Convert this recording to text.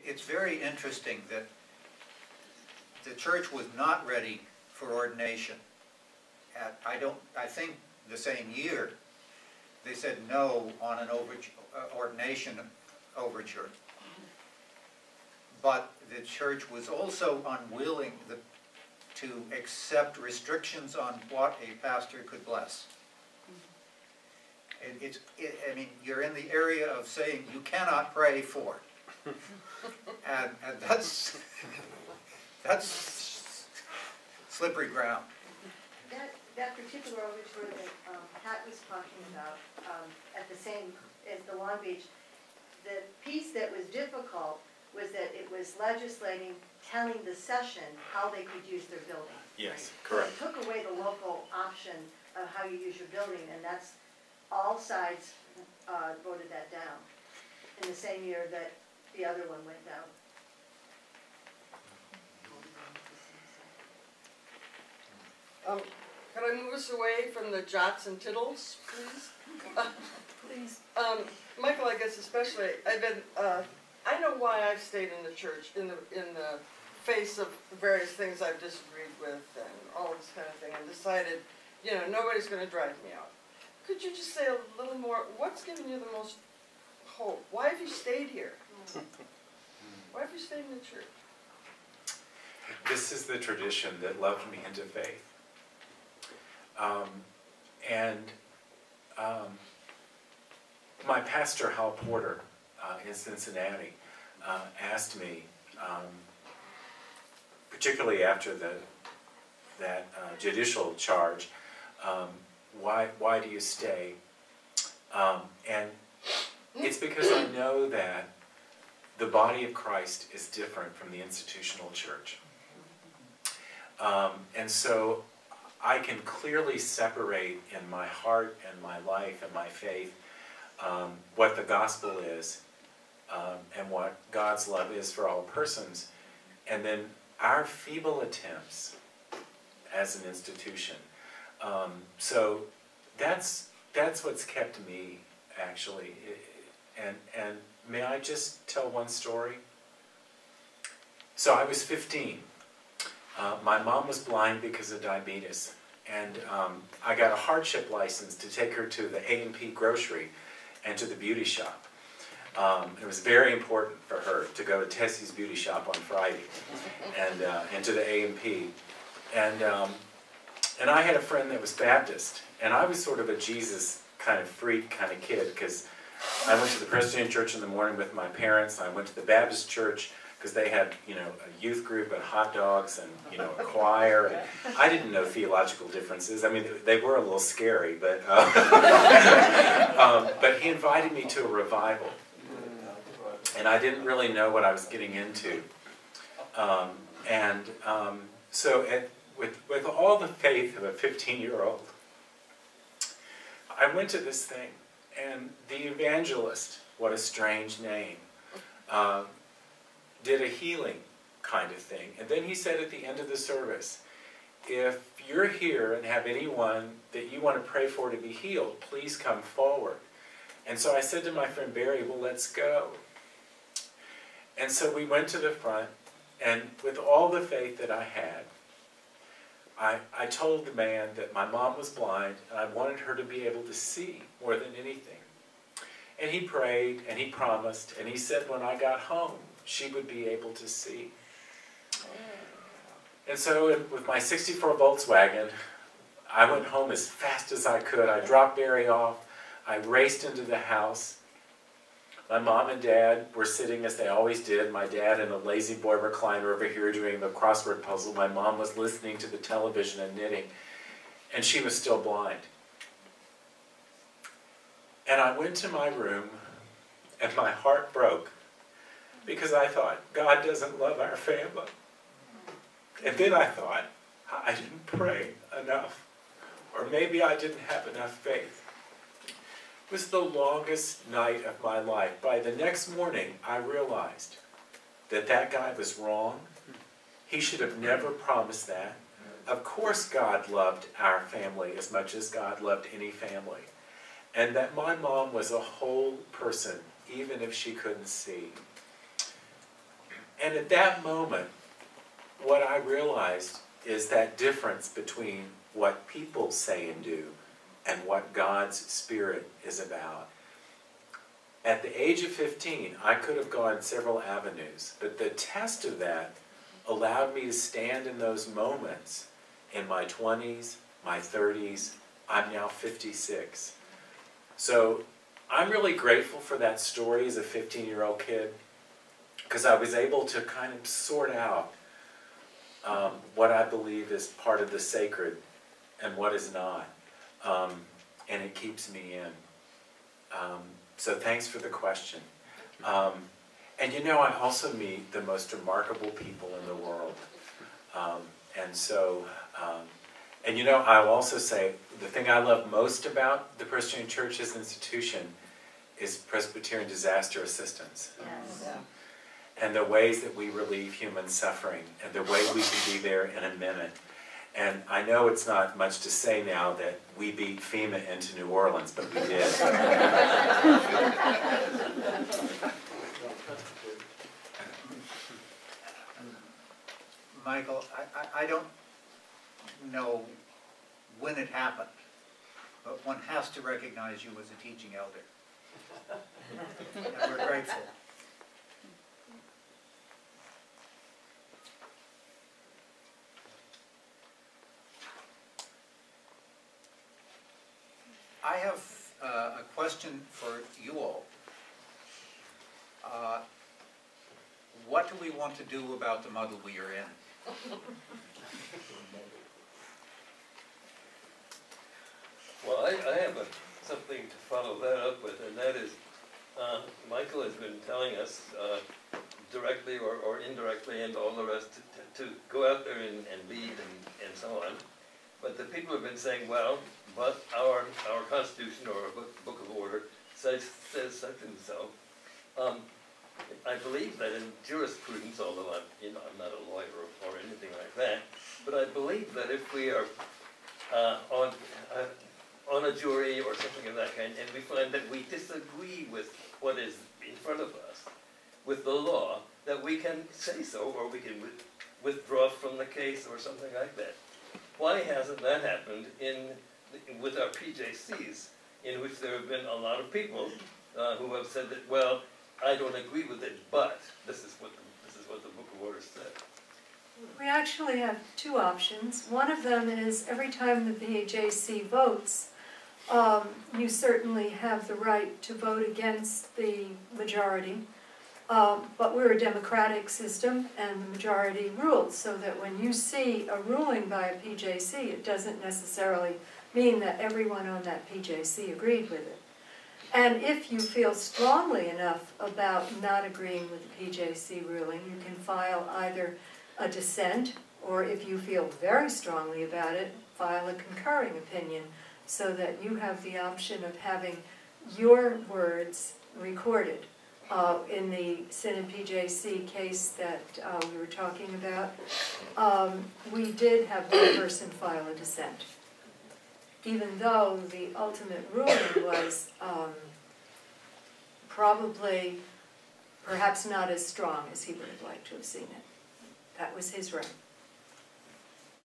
it's very interesting that the church was not ready for ordination. I think the same year, they said no on an ordination overture. But the church was also unwilling to accept restrictions on what a pastor could bless. I mean, you're in the area of saying you cannot pray for. And that's slippery ground. That particular overture that Pat was talking about, at the same as the Long Beach, the piece that was difficult was that it was legislating, telling the session how they could use their building. Yes, right? correct. So it took away the local option of how you use your building, and that's, all sides voted that down in the same year that the other one went down. Can I move us away from the jots and tittles, please? Please. Michael, I guess especially, I've been, I know why I've stayed in the church in the face of various things I've disagreed with and all this kind of thing, and decided, you know, nobody's going to drive me out. Could you just say a little more, what's given you the most hope? Why have you stayed here? Why have you stayed in the church? This is the tradition that loved me into faith. My pastor, Hal Porter, in Cincinnati, asked me, particularly after that judicial charge, why do you stay? And it's because I know that the body of Christ is different from the institutional church. And so I can clearly separate in my heart and my life and my faith what the gospel is and what God's love is for all persons, and then our feeble attempts as an institution. So that's what's kept me, actually. And may I just tell one story? So I was 15. My mom was blind because of diabetes, and I got a hardship license to take her to the A&P grocery and to the beauty shop. It was very important for her to go to Tessie's beauty shop on Friday and to the A&P. And I had a friend that was Baptist, and I was sort of a Jesus kind of freak kind of kid, because I went to the Presbyterian church in the morning with my parents. I went to the Baptist church because they had, you know, a youth group and hot dogs and, you know, a choir. And I didn't know theological differences. I mean, they were a little scary, but but he invited me to a revival, and I didn't really know what I was getting into. So with all the faith of a 15-year-old, I went to this thing, and the evangelist, what a strange name, did a healing kind of thing. And then he said at the end of the service, if you're here and have anyone that you want to pray for to be healed, please come forward. And so I said to my friend Barry, well, let's go. And so we went to the front, and with all the faith that I had, I told the man that my mom was blind, and I wanted her to be able to see more than anything. And he prayed, and he promised, and he said when I got home, she would be able to see. And so with my 64 Volkswagen, I went home as fast as I could. I dropped Barry off. I raced into the house. My mom and dad were sitting as they always did. My dad in a lazy boy recliner over here doing the crossword puzzle. My mom was listening to the television and knitting. And she was still blind. And I went to my room, and my heart broke, because I thought, God doesn't love our family. And then I thought, I didn't pray enough, or maybe I didn't have enough faith. It was the longest night of my life. By the next morning, I realized that that guy was wrong. He should have never promised that. Of course God loved our family as much as God loved any family. And that my mom was a whole person, even if she couldn't see. And at that moment, what I realized is that difference between what people say and do and what God's Spirit is about. At the age of 15, I could have gone several avenues, but the test of that allowed me to stand in those moments in my 20s, my 30s. I'm now 56. So I'm really grateful for that story as a 15-year-old kid, because I was able to kind of sort out what I believe is part of the sacred and what is not. And it keeps me in. So thanks for the question. And you know, I also meet the most remarkable people in the world. And you know, I'll also say, the thing I love most about the Presbyterian Church as an institution is Presbyterian disaster assistance. Yes. Yeah. And the ways that we relieve human suffering, and the way we can be there in a minute. And I know it's not much to say now that we beat FEMA into New Orleans, but we did. Michael, I don't know when it happened, but one has to recognize you as a teaching elder. And we're grateful. I have a question for you all. What do we want to do about the muddle we are in? Well, I have something to follow that up with, and that is, Michael has been telling us directly or indirectly and all the rest to go out there and lead and so on. But the people have been saying, well, but our Constitution or Book of Order says such and so. I believe that in jurisprudence, although I'm not a lawyer or anything like that, but I believe that if we are on a jury or something of that kind, and we find that we disagree with what is in front of us, with the law, that we can say so, or we can withdraw from the case or something like that. Why hasn't that happened with our PJCs, in which there have been a lot of people who have said that, well, I don't agree with it, but this is what the Book of Order said. We actually have two options. One of them is every time the PJC votes, you certainly have the right to vote against the majority. But we're a democratic system, and the majority rules, so that when you see a ruling by a PJC, it doesn't necessarily mean that everyone on that PJC agreed with it. And if you feel strongly enough about not agreeing with the PJC ruling, you can file either a dissent, or if you feel very strongly about it, file a concurring opinion, so that you have the option of having your words recorded. In the Synod PJC case that we were talking about, we did have one person file a dissent, even though the ultimate ruling was probably perhaps not as strong as he would have liked to have seen it. That was his right.